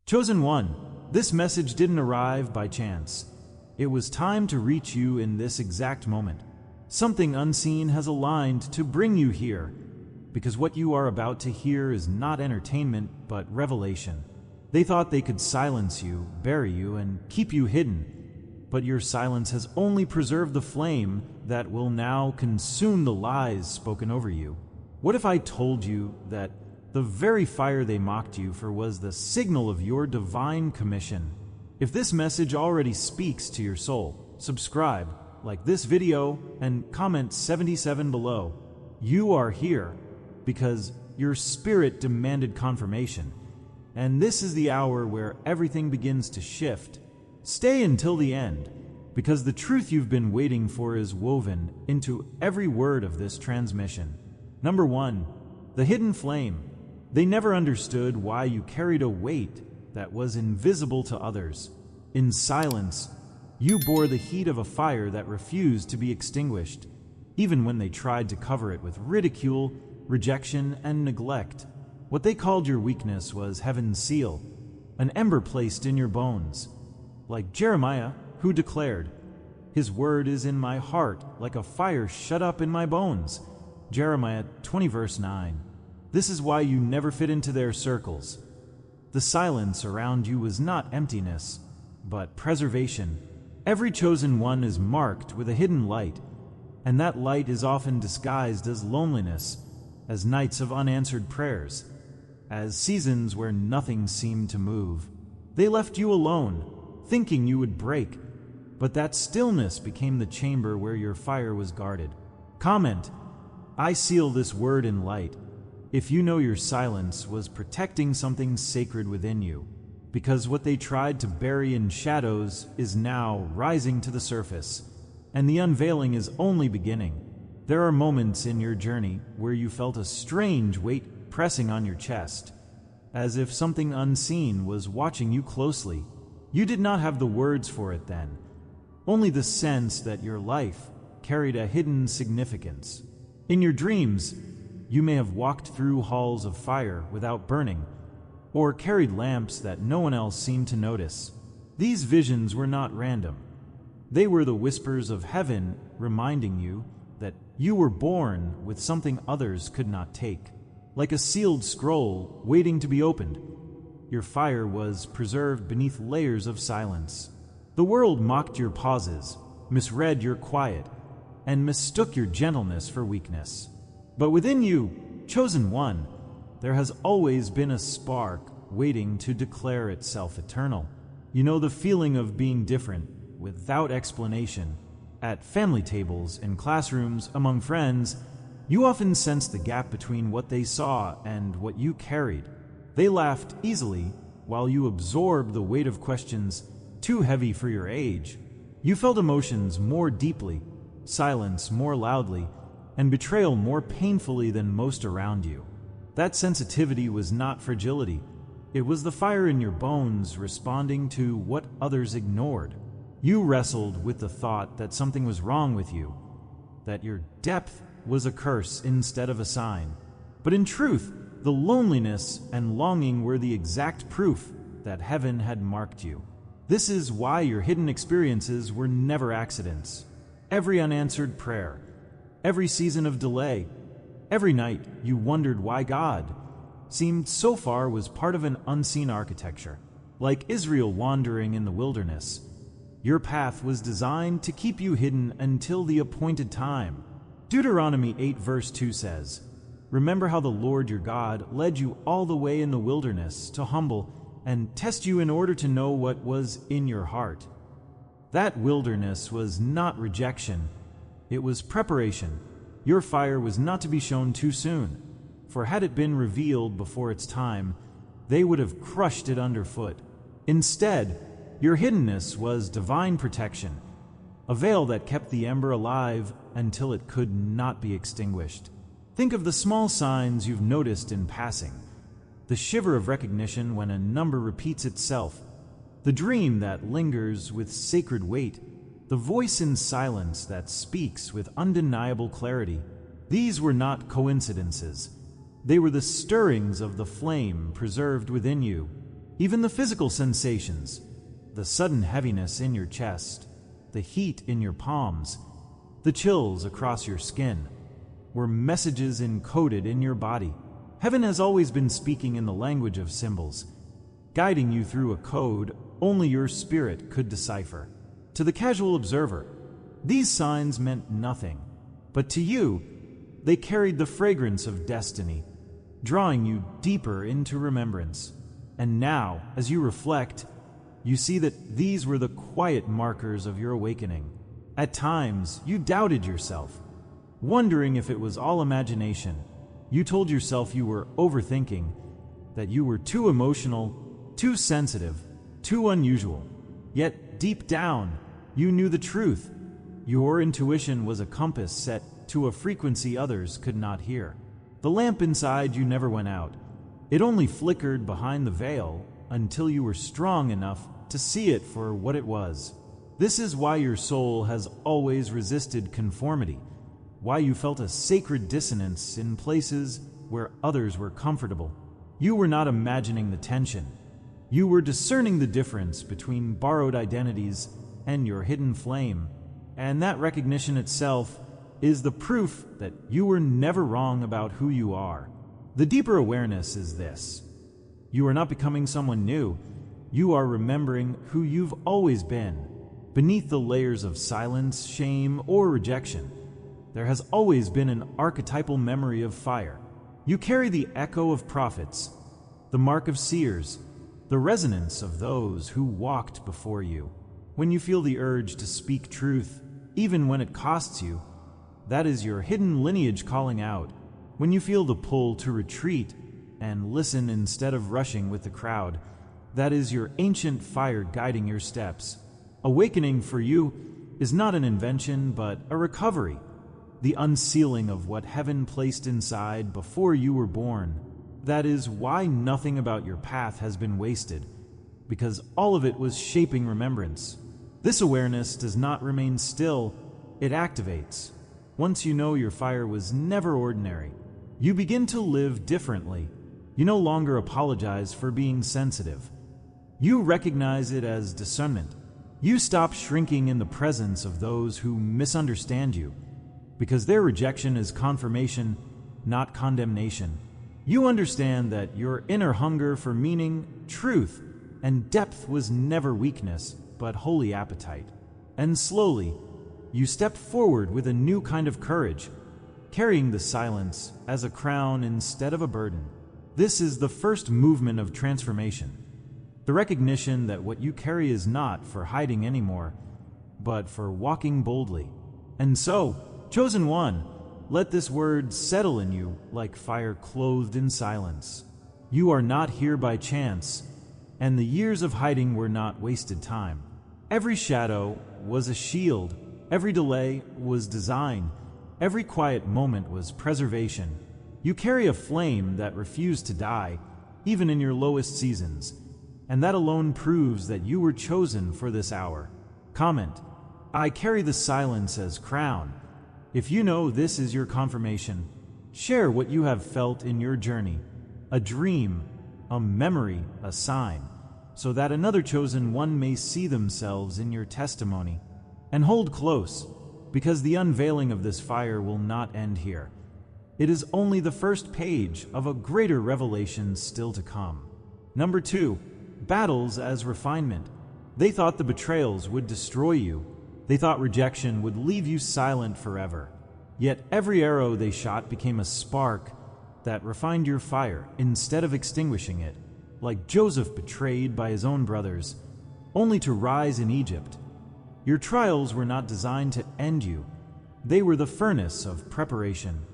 Chosen One, this message didn't arrive by chance. It was time to reach you in this exact moment. Something unseen has aligned to bring you here, because what you are about to hear is not entertainment, but revelation. They thought they could silence you, bury you, and keep you hidden, but your silence has only preserved the flame that will now consume the lies spoken over you. What if I told you that the very fire they mocked you for was the signal of your divine commission? If this message already speaks to your soul, subscribe, like this video, and comment 77 below. You are here because your spirit demanded confirmation, and this is the hour where everything begins to shift. Stay until the end, because the truth you've been waiting for is woven into every word of this transmission. Number 1, the hidden flame. They never understood why you carried a weight that was invisible to others. In silence, you bore the heat of a fire that refused to be extinguished, even when they tried to cover it with ridicule, rejection, and neglect. What they called your weakness was heaven's seal, an ember placed in your bones. Like Jeremiah, who declared, "His word is in my heart, like a fire shut up in my bones." Jeremiah 20 verse 9. This is why you never fit into their circles. The silence around you was not emptiness, but preservation. Every chosen one is marked with a hidden light, and that light is often disguised as loneliness, as nights of unanswered prayers, as seasons where nothing seemed to move. They left you alone, thinking you would break, but that stillness became the chamber where your fire was guarded. Comment, "I seal this word in light," if you know your silence was protecting something sacred within you, because what they tried to bury in shadows is now rising to the surface, and the unveiling is only beginning. There are moments in your journey where you felt a strange weight pressing on your chest, as if something unseen was watching you closely. You did not have the words for it then, only the sense that your life carried a hidden significance. In your dreams, you may have walked through halls of fire without burning, or carried lamps that no one else seemed to notice. These visions were not random. They were the whispers of heaven reminding you that you were born with something others could not take. Like a sealed scroll waiting to be opened, your fire was preserved beneath layers of silence. The world mocked your pauses, misread your quiet, and mistook your gentleness for weakness. But within you, chosen one, there has always been a spark waiting to declare itself eternal. You know the feeling of being different without explanation. At family tables, in classrooms, among friends, you often sensed the gap between what they saw and what you carried. They laughed easily while you absorbed the weight of questions too heavy for your age. You felt emotions more deeply, silence more loudly, and betrayal more painfully than most around you. That sensitivity was not fragility. It was the fire in your bones responding to what others ignored. You wrestled with the thought that something was wrong with you, that your depth was a curse instead of a sign. But in truth, the loneliness and longing were the exact proof that heaven had marked you. This is why your hidden experiences were never accidents. Every unanswered prayer, every season of delay, every night you wondered why God seemed so far was part of an unseen architecture. Like Israel wandering in the wilderness, your path was designed to keep you hidden until the appointed time. Deuteronomy 8 verse 2 says, "Remember how the Lord your God led you all the way in the wilderness to humble and test you in order to know what was in your heart." That wilderness was not rejection, it was preparation. Your fire was not to be shown too soon, for had it been revealed before its time, they would have crushed it underfoot. Instead, your hiddenness was divine protection, a veil that kept the ember alive until it could not be extinguished. Think of the small signs you've noticed in passing, the shiver of recognition when a number repeats itself, the dream that lingers with sacred weight, the voice in silence that speaks with undeniable clarity. These were not coincidences. They were the stirrings of the flame preserved within you. Even the physical sensations, the sudden heaviness in your chest, the heat in your palms, the chills across your skin, were messages encoded in your body. Heaven has always been speaking in the language of symbols, guiding you through a code only your spirit could decipher. To the casual observer, these signs meant nothing, but to you, they carried the fragrance of destiny, drawing you deeper into remembrance. And now, as you reflect, you see that these were the quiet markers of your awakening. At times, you doubted yourself, wondering if it was all imagination. You told yourself you were overthinking, that you were too emotional, too sensitive, too unusual. Yet, deep down, you knew the truth. Your intuition was a compass set to a frequency others could not hear. The lamp inside you never went out. It only flickered behind the veil until you were strong enough to see it for what it was. This is why your soul has always resisted conformity, why you felt a sacred dissonance in places where others were comfortable. You were not imagining the tension. You were discerning the difference between borrowed identities and your hidden flame, and that recognition itself is the proof that you were never wrong about who you are. The deeper awareness is this: you are not becoming someone new, you are remembering who you've always been. Beneath the layers of silence, shame, or rejection, there has always been an archetypal memory of fire. You carry the echo of prophets, the mark of seers, the resonance of those who walked before you. When you feel the urge to speak truth, even when it costs you, that is your hidden lineage calling out. When you feel the pull to retreat and listen instead of rushing with the crowd, that is your ancient fire guiding your steps. Awakening for you is not an invention, but a recovery, the unsealing of what heaven placed inside before you were born. That is why nothing about your path has been wasted, because all of it was shaping remembrance. This awareness does not remain still, it activates. Once you know your fire was never ordinary, you begin to live differently. You no longer apologize for being sensitive. You recognize it as discernment. You stop shrinking in the presence of those who misunderstand you, because their rejection is confirmation, not condemnation. You understand that your inner hunger for meaning, truth, and depth was never weakness, but holy appetite. And slowly, you step forward with a new kind of courage, carrying the silence as a crown instead of a burden. This is the first movement of transformation, the recognition that what you carry is not for hiding anymore, but for walking boldly. And so, chosen one, let this word settle in you like fire clothed in silence. You are not here by chance, and the years of hiding were not wasted time. Every shadow was a shield, every delay was design, every quiet moment was preservation. You carry a flame that refused to die, even in your lowest seasons, and that alone proves that you were chosen for this hour. Comment: I carry the silence as crown. If you know this is your confirmation, share what you have felt in your journey, a dream, a memory, a sign, so that another chosen one may see themselves in your testimony. And hold close, because the unveiling of this fire will not end here. It is only the first page of a greater revelation still to come. Number 2, battles as refinement. They thought the betrayals would destroy you. They thought rejection would leave you silent forever. Yet every arrow they shot became a spark that refined your fire instead of extinguishing it, like Joseph betrayed by his own brothers, only to rise in Egypt. Your trials were not designed to end you. They were the furnace of preparation.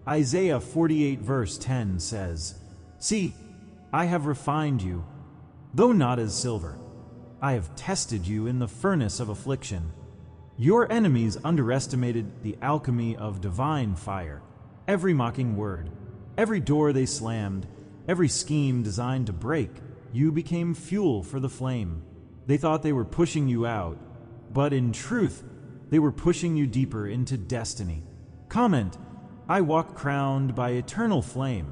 Isaiah 48 verse 10 says, "See, I have refined you, though not as silver. I have tested you in the furnace of affliction." Your enemies underestimated the alchemy of divine fire. Every mocking word, every door they slammed, every scheme designed to break, you became fuel for the flame. They thought they were pushing you out, but in truth, they were pushing you deeper into destiny. Comment: I walk crowned by eternal flame.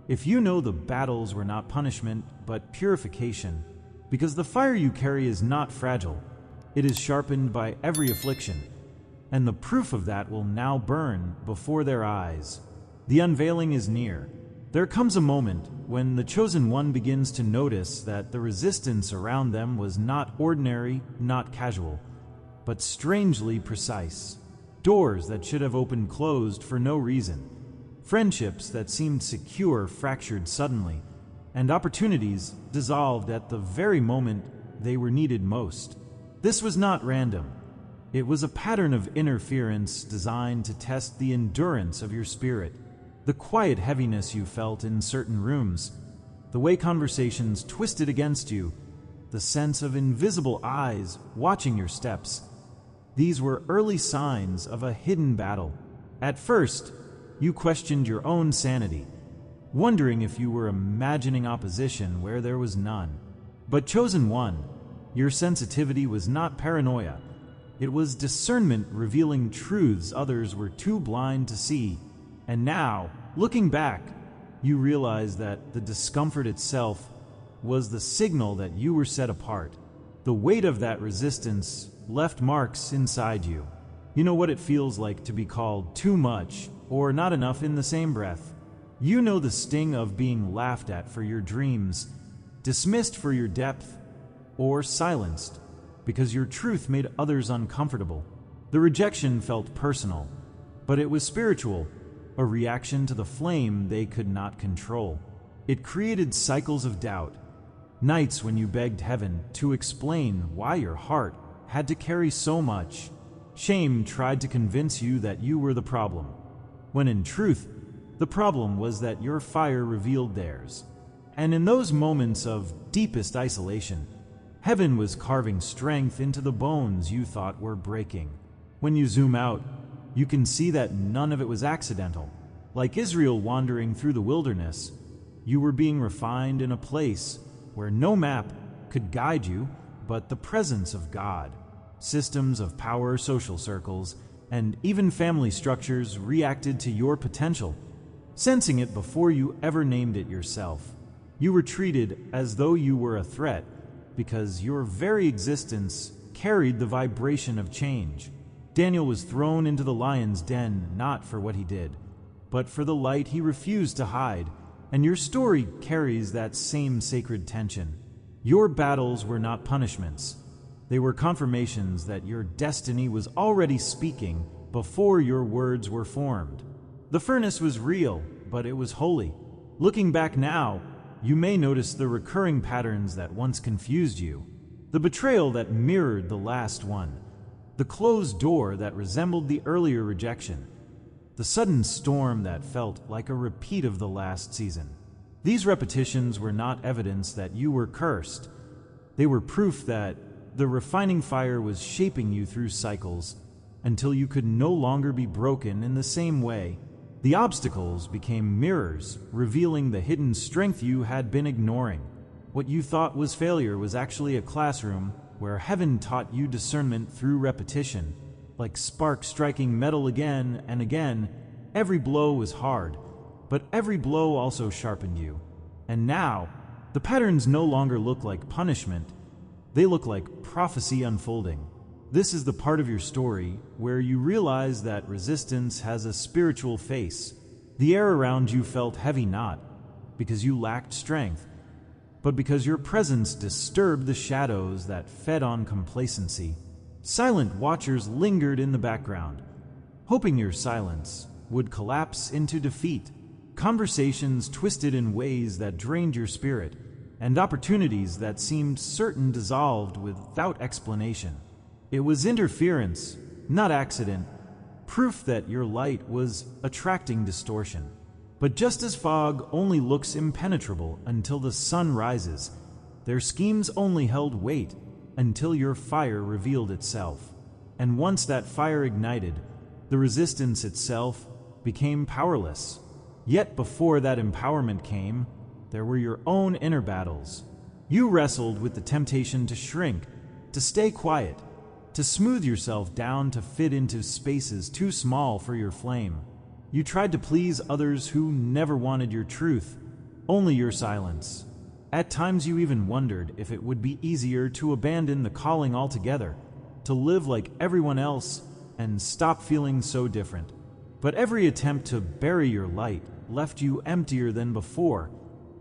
If you know the battles were not punishment, but purification, because the fire you carry is not fragile, it is sharpened by every affliction, and the proof of that will now burn before their eyes. The unveiling is near. There comes a moment when the chosen one begins to notice that the resistance around them was not ordinary, not casual, but strangely precise. Doors that should have opened closed for no reason. Friendships that seemed secure fractured suddenly, and opportunities dissolved at the very moment they were needed most. This was not random. It was a pattern of interference designed to test the endurance of your spirit. The quiet heaviness you felt in certain rooms, the way conversations twisted against you, the sense of invisible eyes watching your steps. These were early signs of a hidden battle. At first, you questioned your own sanity, wondering if you were imagining opposition where there was none. But chosen one, your sensitivity was not paranoia. It was discernment revealing truths others were too blind to see. And now, looking back, you realize that the discomfort itself was the signal that you were set apart. The weight of that resistance left marks inside you. You know what it feels like to be called too much or not enough in the same breath. You know the sting of being laughed at for your dreams, dismissed for your depth, or silenced because your truth made others uncomfortable. The rejection felt personal, but it was spiritual, a reaction to the flame they could not control. It created cycles of doubt, nights when you begged heaven to explain why your heart had to carry so much. Shame tried to convince you that you were the problem, when in truth, the problem was that your fire revealed theirs. And in those moments of deepest isolation, heaven was carving strength into the bones you thought were breaking. When you zoom out, you can see that none of it was accidental. Like Israel wandering through the wilderness, you were being refined in a place where no map could guide you but the presence of God. Systems of power, social circles, and even family structures reacted to your potential, sensing it before you ever named it yourself. You were treated as though you were a threat because your very existence carried the vibration of change. Daniel was thrown into the lion's den not for what he did, but for the light he refused to hide, and your story carries that same sacred tension. Your battles were not punishments. They were confirmations that your destiny was already speaking before your words were formed. The furnace was real, but it was holy. Looking back now, you may notice the recurring patterns that once confused you, the betrayal that mirrored the last one, the closed door that resembled the earlier rejection, the sudden storm that felt like a repeat of the last season. These repetitions were not evidence that you were cursed. They were proof that the refining fire was shaping you through cycles until you could no longer be broken in the same way. The obstacles became mirrors, revealing the hidden strength you had been ignoring. What you thought was failure was actually a classroom where heaven taught you discernment through repetition. Like sparks striking metal again and again, every blow was hard, but every blow also sharpened you. And now, the patterns no longer look like punishment. They look like prophecy unfolding. This is the part of your story where you realize that resistance has a spiritual face. The air around you felt heavy not because you lacked strength, but because your presence disturbed the shadows that fed on complacency. Silent watchers lingered in the background, hoping your silence would collapse into defeat. Conversations twisted in ways that drained your spirit, and opportunities that seemed certain dissolved without explanation. It was interference, not accident, proof that your light was attracting distortion. But just as fog only looks impenetrable until the sun rises, their schemes only held weight until your fire revealed itself. And once that fire ignited, the resistance itself became powerless. Yet before that empowerment came, there were your own inner battles. You wrestled with the temptation to shrink, to stay quiet, to smooth yourself down to fit into spaces too small for your flame. You tried to please others who never wanted your truth, only your silence. At times you even wondered if it would be easier to abandon the calling altogether, to live like everyone else and stop feeling so different. But every attempt to bury your light left you emptier than before,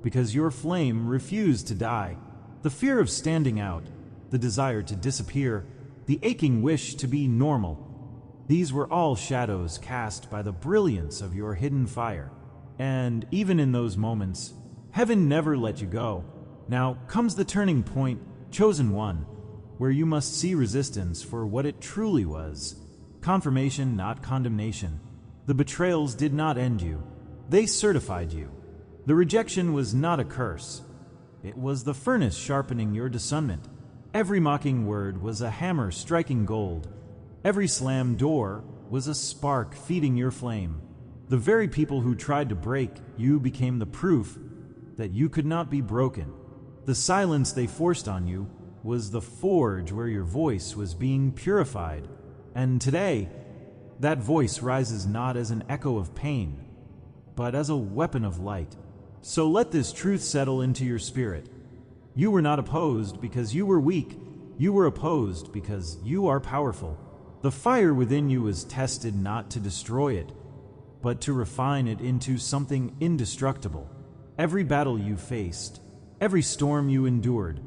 because your flame refused to die. The fear of standing out, the desire to disappear, the aching wish to be normal, these were all shadows cast by the brilliance of your hidden fire. And even in those moments, heaven never let you go. Now comes the turning point, chosen one, where you must see resistance for what it truly was. Confirmation, not condemnation. The betrayals did not end you. They certified you. The rejection was not a curse. It was the furnace sharpening your discernment. Every mocking word was a hammer striking gold. Every slammed door was a spark feeding your flame. The very people who tried to break you became the proof that you could not be broken. The silence they forced on you was the forge where your voice was being purified. And today, that voice rises not as an echo of pain, but as a weapon of light. So let this truth settle into your spirit. You were not opposed because you were weak. You were opposed because you are powerful. The fire within you was tested not to destroy it, but to refine it into something indestructible. Every battle you faced, every storm you endured,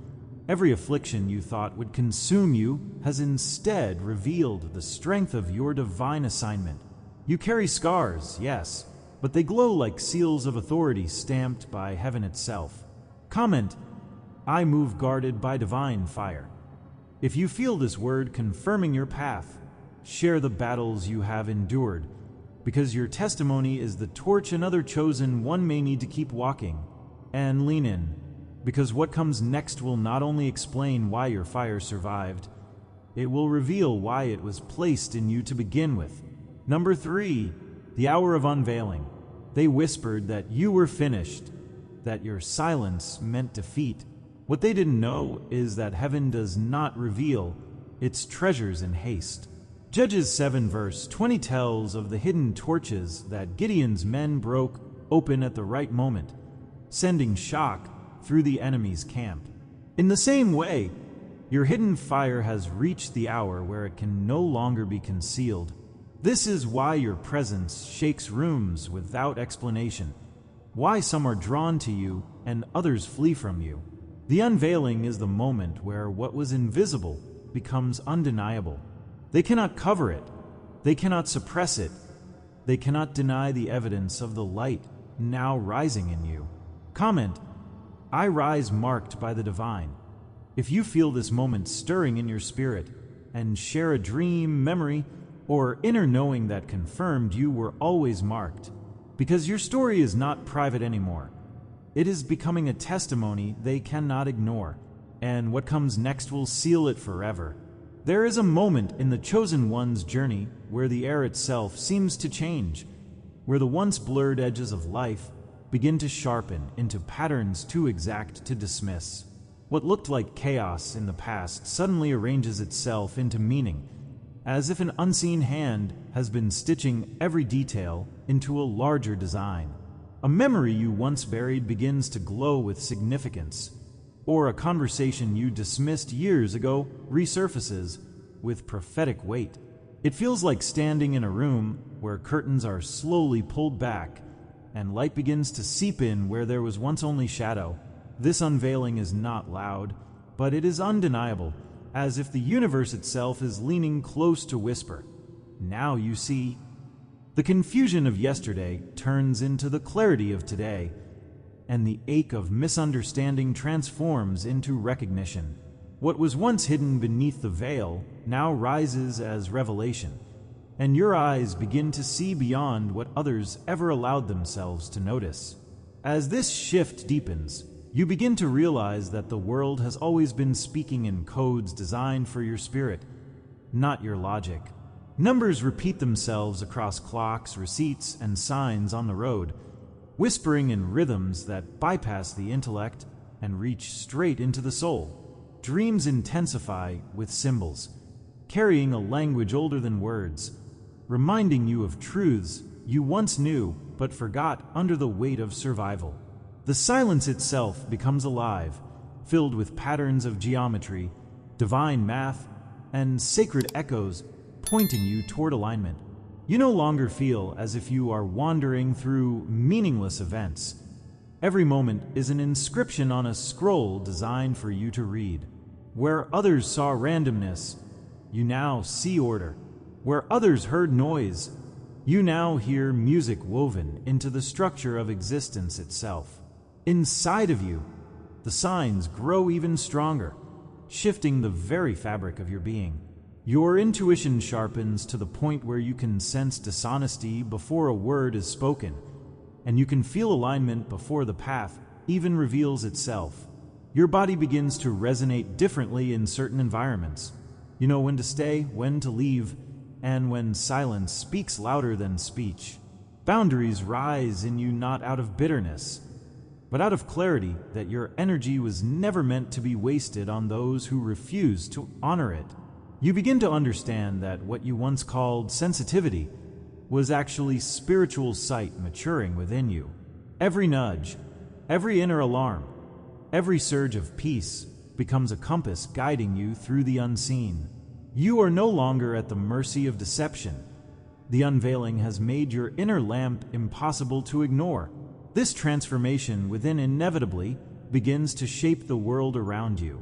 every affliction you thought would consume you has instead revealed the strength of your divine assignment. You carry scars, yes, but they glow like seals of authority stamped by heaven itself. Comment, I move guarded by divine fire. If you feel this word confirming your path, share the battles you have endured, because your testimony is the torch another chosen one may need to keep walking. And lean in, because what comes next will not only explain why your fire survived, it will reveal why it was placed in you to begin with. Number 3, the hour of unveiling. They whispered that you were finished, that your silence meant defeat. What they didn't know is that heaven does not reveal its treasures in haste. Judges 7 verse 20 tells of the hidden torches that Gideon's men broke open at the right moment, sending shock through the enemy's camp. In the same way, your hidden fire has reached the hour where it can no longer be concealed. This is why your presence shakes rooms without explanation, why some are drawn to you and others flee from you. The unveiling is the moment where what was invisible becomes undeniable. They cannot cover it. They cannot suppress it. They cannot deny the evidence of the light now rising in you. Comment, I rise marked by the divine. If you feel this moment stirring in your spirit and share a dream, memory, or inner knowing that confirmed you were always marked, because your story is not private anymore. It is becoming a testimony they cannot ignore, and what comes next will seal it forever. There is a moment in the chosen one's journey where the air itself seems to change, where the once blurred edges of life begin to sharpen into patterns too exact to dismiss. What looked like chaos in the past suddenly arranges itself into meaning, as if an unseen hand has been stitching every detail into a larger design. A memory you once buried begins to glow with significance, or a conversation you dismissed years ago resurfaces with prophetic weight. It feels like standing in a room where curtains are slowly pulled back and light begins to seep in where there was once only shadow. This unveiling is not loud, but it is undeniable, as if the universe itself is leaning close to whisper. Now you see. The confusion of yesterday turns into the clarity of today, and the ache of misunderstanding transforms into recognition. What was once hidden beneath the veil now rises as revelation, and your eyes begin to see beyond what others ever allowed themselves to notice. As this shift deepens, you begin to realize that the world has always been speaking in codes designed for your spirit, not your logic. Numbers repeat themselves across clocks, receipts, and signs on the road, whispering in rhythms that bypass the intellect and reach straight into the soul. Dreams intensify with symbols, carrying a language older than words, reminding you of truths you once knew but forgot under the weight of survival. The silence itself becomes alive, filled with patterns of geometry, divine math, and sacred echoes pointing you toward alignment. You no longer feel as if you are wandering through meaningless events. Every moment is an inscription on a scroll designed for you to read. Where others saw randomness, you now see order. Where others heard noise, you now hear music woven into the structure of existence itself. Inside of you, the signs grow even stronger, shifting the very fabric of your being. Your intuition sharpens to the point where you can sense dishonesty before a word is spoken, and you can feel alignment before the path even reveals itself. Your body begins to resonate differently in certain environments. You know when to stay, when to leave, and when silence speaks louder than speech. Boundaries rise in you not out of bitterness, but out of clarity that your energy was never meant to be wasted on those who refuse to honor it. You begin to understand that what you once called sensitivity was actually spiritual sight maturing within you. Every nudge, every inner alarm, every surge of peace becomes a compass guiding you through the unseen. You are no longer at the mercy of deception. The unveiling has made your inner lamp impossible to ignore. This transformation within inevitably begins to shape the world around you.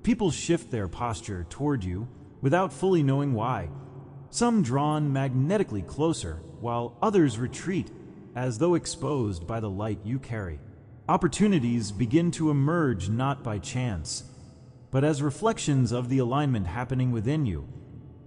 People shift their posture toward you without fully knowing why. Some drawn magnetically closer, while others retreat as though exposed by the light you carry. Opportunities begin to emerge not by chance, but as reflections of the alignment happening within you,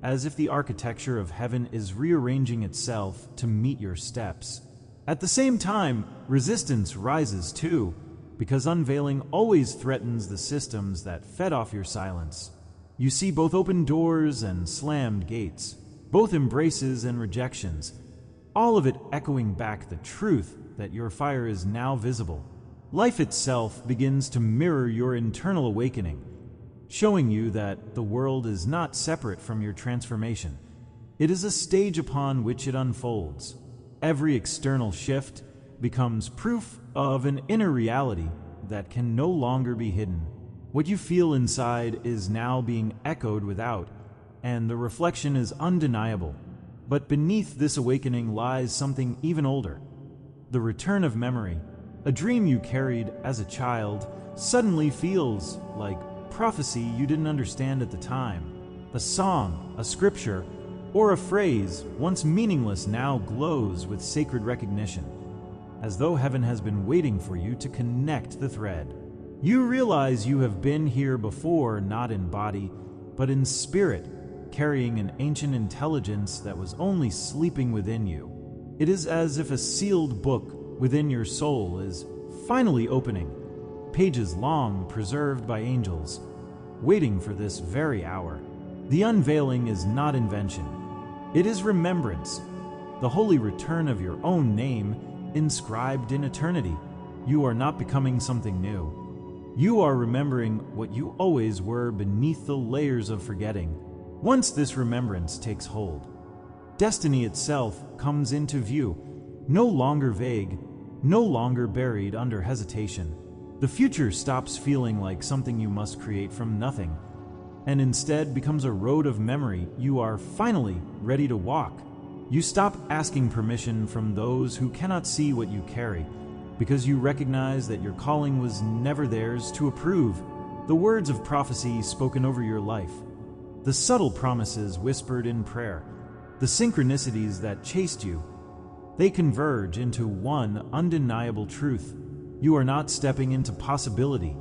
as if the architecture of heaven is rearranging itself to meet your steps. At the same time, resistance rises too, because unveiling always threatens the systems that fed off your silence. You see both open doors and slammed gates, both embraces and rejections, all of it echoing back the truth that your fire is now visible. Life itself begins to mirror your internal awakening, showing you that the world is not separate from your transformation. It is a stage upon which it unfolds. Every external shift becomes proof of an inner reality that can no longer be hidden. What you feel inside is now being echoed without, and the reflection is undeniable. But beneath this awakening lies something even older. The return of memory. A dream you carried as a child suddenly feels like prophecy you didn't understand at the time. A song, a scripture, or a phrase once meaningless now glows with sacred recognition, as though heaven has been waiting for you to connect the thread. You realize you have been here before, not in body, but in spirit, carrying an ancient intelligence that was only sleeping within you. It is as if a sealed book within your soul is finally opening, pages long preserved by angels, waiting for this very hour. The unveiling is not invention. It is remembrance, the holy return of your own name inscribed in eternity. You are not becoming something new. You are remembering what you always were beneath the layers of forgetting. Once this remembrance takes hold, destiny itself comes into view, no longer vague, no longer buried under hesitation. The future stops feeling like something you must create from nothing, and instead becomes a road of memory you are finally ready to walk. You stop asking permission from those who cannot see what you carry, because you recognize that your calling was never theirs to approve. The words of prophecy spoken over your life, the subtle promises whispered in prayer, the synchronicities that chased you, they converge into one undeniable truth. You are not stepping into possibility.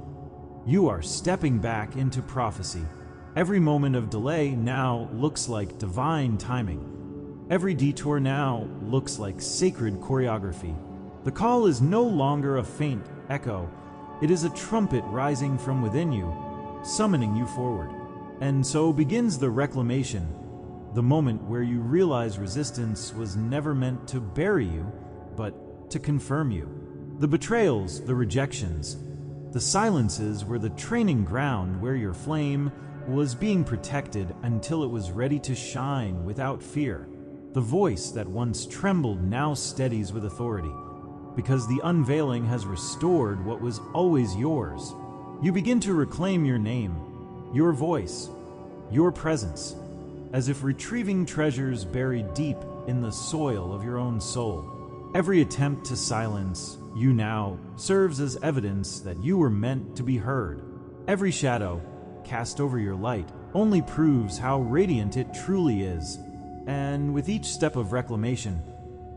You are stepping back into prophecy. Every moment of delay now looks like divine timing. Every detour now looks like sacred choreography. The call is no longer a faint echo. It is a trumpet rising from within you, summoning you forward. And so begins the reclamation, the moment where you realize resistance was never meant to bury you, but to confirm you. The betrayals, the rejections, the silences were the training ground where your flame was being protected until it was ready to shine without fear. The voice that once trembled now steadies with authority. because the unveiling has restored what was always yours. You begin to reclaim your name, your voice, your presence, as if retrieving treasures buried deep in the soil of your own soul. Every attempt to silence you now serves as evidence that you were meant to be heard. Every shadow cast over your light only proves how radiant it truly is. And with each step of reclamation,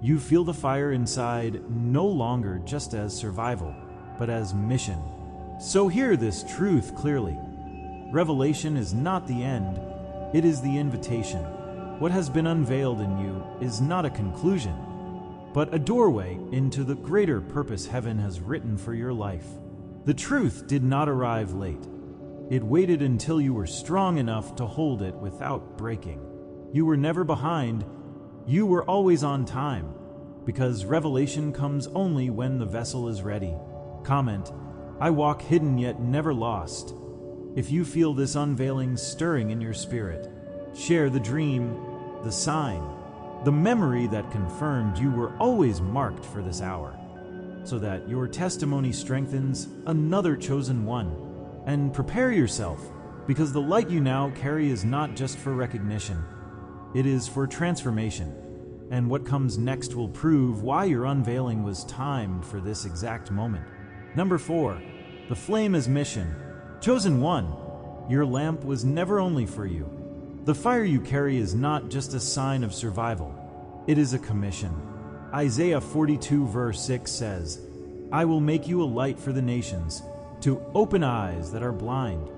you feel the fire inside no longer just as survival, but as mission. So hear this truth clearly. Revelation is not the end, it is the invitation. What has been unveiled in you is not a conclusion, but a doorway into the greater purpose heaven has written for your life. The truth did not arrive late. It waited until you were strong enough to hold it without breaking. You were never behind, you were always on time, because revelation comes only when the vessel is ready. Comment, I walk hidden yet never lost. If you feel this unveiling stirring in your spirit, share the dream, the sign, the memory that confirmed you were always marked for this hour, so that your testimony strengthens another chosen one. And prepare yourself, because the light you now carry is not just for recognition, it is for transformation. And what comes next will prove why your unveiling was timed for this exact moment. Number 4, the flame is mission. Chosen one, your lamp was never only for you. The fire you carry is not just a sign of survival, it is a commission. Isaiah 42 verse 6 says, I will make you a light for the nations, to open eyes that are blind.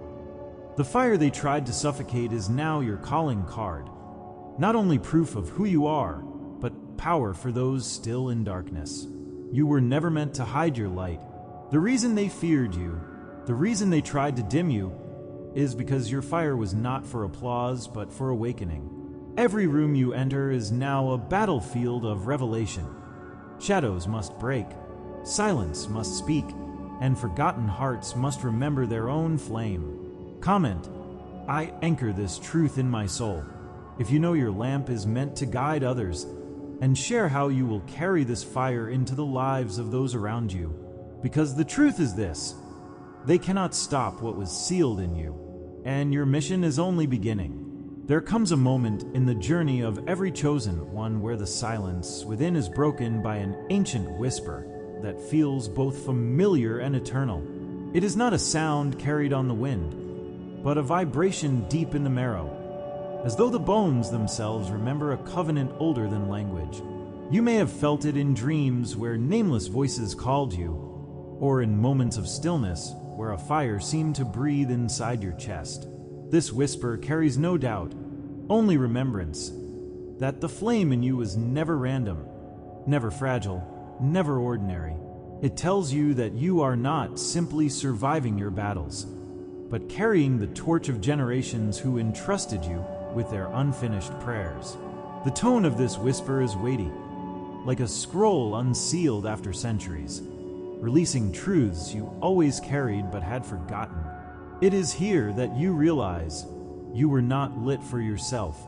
The fire they tried to suffocate is now your calling card, not only proof of who you are, but power for those still in darkness. You were never meant to hide your light. The reason they feared you, the reason they tried to dim you, is because your fire was not for applause, but for awakening. Every room you enter is now a battlefield of revelation. Shadows must break, silence must speak, and forgotten hearts must remember their own flame. Comment, I anchor this truth in my soul. If you know your lamp is meant to guide others, and share how you will carry this fire into the lives of those around you. Because the truth is this, they cannot stop what was sealed in you, and your mission is only beginning. There comes a moment in the journey of every chosen one where the silence within is broken by an ancient whisper that feels both familiar and eternal. It is not a sound carried on the wind, but a vibration deep in the marrow, as though the bones themselves remember a covenant older than language. You may have felt it in dreams where nameless voices called you, or in moments of stillness where a fire seemed to breathe inside your chest. This whisper carries no doubt, only remembrance, that the flame in you is never random, never fragile, never ordinary. It tells you that you are not simply surviving your battles, but carrying the torch of generations who entrusted you with their unfinished prayers. The tone of this whisper is weighty, like a scroll unsealed after centuries, releasing truths you always carried but had forgotten. It is here that you realize you were not lit for yourself,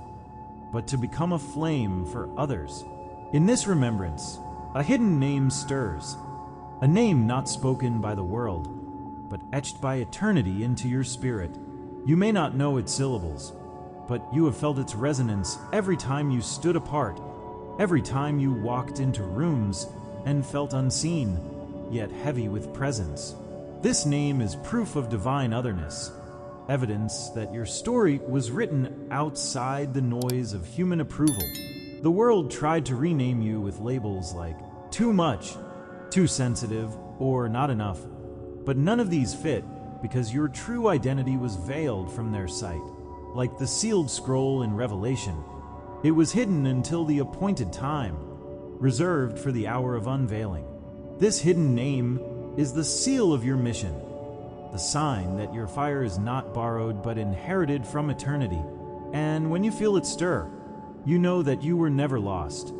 but to become a flame for others. In this remembrance, a hidden name stirs, a name not spoken by the world, but etched by eternity into your spirit. You may not know its syllables, but you have felt its resonance every time you stood apart, every time you walked into rooms and felt unseen, yet heavy with presence. This name is proof of divine otherness, evidence that your story was written outside the noise of human approval. The world tried to rename you with labels like too much, too sensitive, or not enough, but none of these fit because your true identity was veiled from their sight. Like the sealed scroll in Revelation, it was hidden until the appointed time, reserved for the hour of unveiling. This hidden name is the seal of your mission, the sign that your fire is not borrowed but inherited from eternity. And when you feel it stir, you know that you were never lost,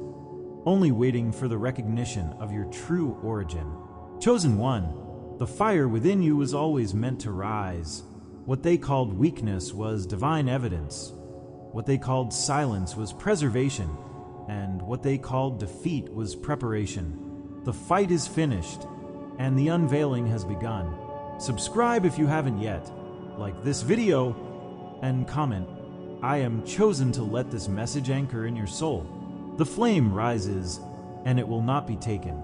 only waiting for the recognition of your true origin. Chosen one, the fire within you was always meant to rise. What they called weakness was divine evidence. What they called silence was preservation, and what they called defeat was preparation. The fight is finished, and the unveiling has begun. Subscribe if you haven't yet, like this video, and comment, "I am chosen to let this message anchor in your soul." The flame rises, and it will not be taken.